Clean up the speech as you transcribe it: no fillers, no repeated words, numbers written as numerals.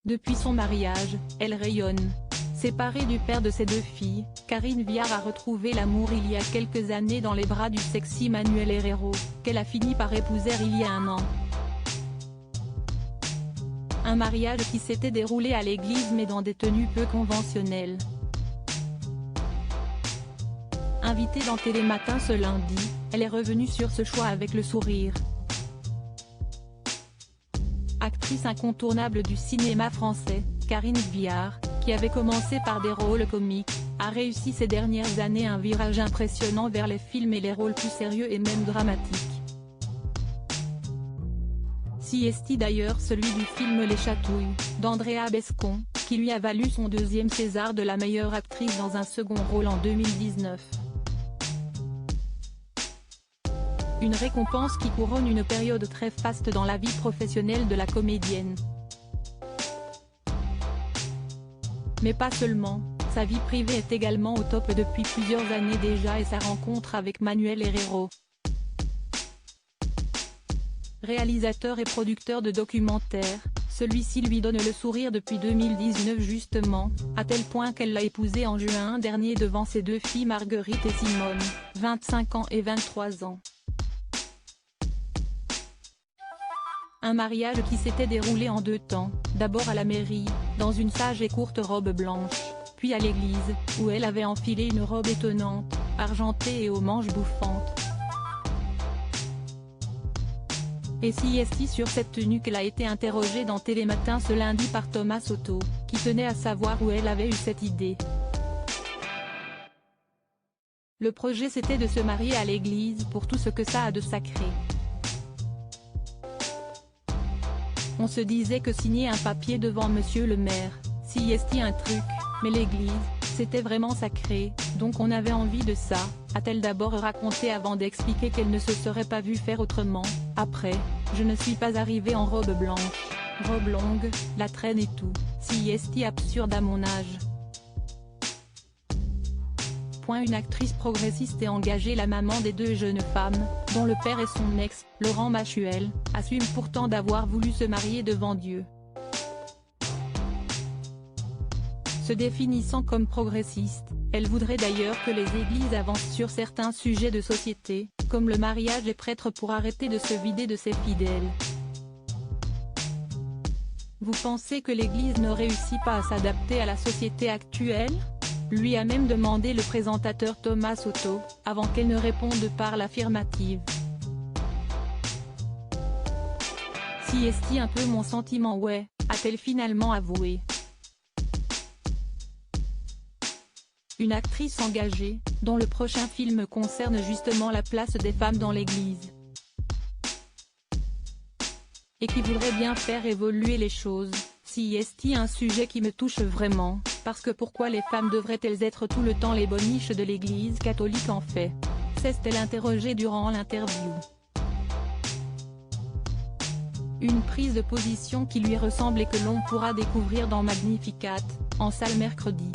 Depuis son mariage, elle rayonne. Séparée du père de ses deux filles, Karine Viard a retrouvé l'amour il y a quelques années dans les bras du sexy Manuel Herrero, qu'elle a fini par épouser il y a un an. Un mariage qui s'était déroulé à l'église mais dans des tenues peu conventionnelles. Invitée dans Télématin ce lundi, elle est revenue sur ce choix avec le sourire. Actrice incontournable du cinéma français, Karine Viard, qui avait commencé par des rôles comiques, a réussi ces dernières années un virage impressionnant vers les films et les rôles plus sérieux et même dramatiques. Si est d'ailleurs celui du film Les Chatouilles, d'Andrea Bescon, qui lui a valu son deuxième César de la meilleure actrice dans un second rôle en 2019. Une récompense qui couronne une période très faste dans la vie professionnelle de la comédienne. Mais pas seulement, sa vie privée est également au top depuis plusieurs années déjà et sa rencontre avec Manuel Herrero. Réalisateur et producteur de documentaires, celui-ci lui donne le sourire depuis 2019 justement, à tel point qu'elle l'a épousé en juin dernier devant ses deux filles Marguerite et Simone, 25 ans et 23 ans. Un mariage qui s'était déroulé en deux temps, d'abord à la mairie, dans une sage et courte robe blanche, puis à l'église, où elle avait enfilé une robe étonnante, argentée et aux manches bouffantes. Et si est sur cette tenue qu'elle a été interrogée dans Télématin ce lundi par Thomas Soto, qui tenait à savoir où elle avait eu cette idée. Le projet c'était de se marier à l'église pour tout ce que ça a de sacré. On se disait que signer un papier devant monsieur le maire, si est un truc, mais l'église, c'était vraiment sacré, donc on avait envie de ça, a-t-elle d'abord raconté avant d'expliquer qu'elle ne se serait pas vue faire autrement. Après, je ne suis pas arrivée en robe blanche, robe longue, la traîne et tout, si est absurde à mon âge. Une actrice progressiste et engagée, la maman des deux jeunes femmes, dont le père est son ex, Laurent Machuel, assume pourtant d'avoir voulu se marier devant Dieu. Se définissant comme progressiste, elle voudrait d'ailleurs que les églises avancent sur certains sujets de société, comme le mariage des prêtres pour arrêter de se vider de ses fidèles. Vous pensez que l'église ne réussit pas à s'adapter à la société actuelle ? Lui a même demandé le présentateur Thomas Soto, avant qu'elle ne réponde par l'affirmative. Si est un peu mon sentiment ouais, a-t-elle finalement avoué. Une actrice engagée, dont le prochain film concerne justement la place des femmes dans l'église. Et qui voudrait bien faire évoluer les choses. Si est un sujet qui me touche vraiment, parce que pourquoi les femmes devraient-elles être tout le temps les boniches de l'église catholique en fait? S'est-elle interrogée durant l'interview. Une prise de position qui lui ressemble et que l'on pourra découvrir dans Magnificat, en salle mercredi.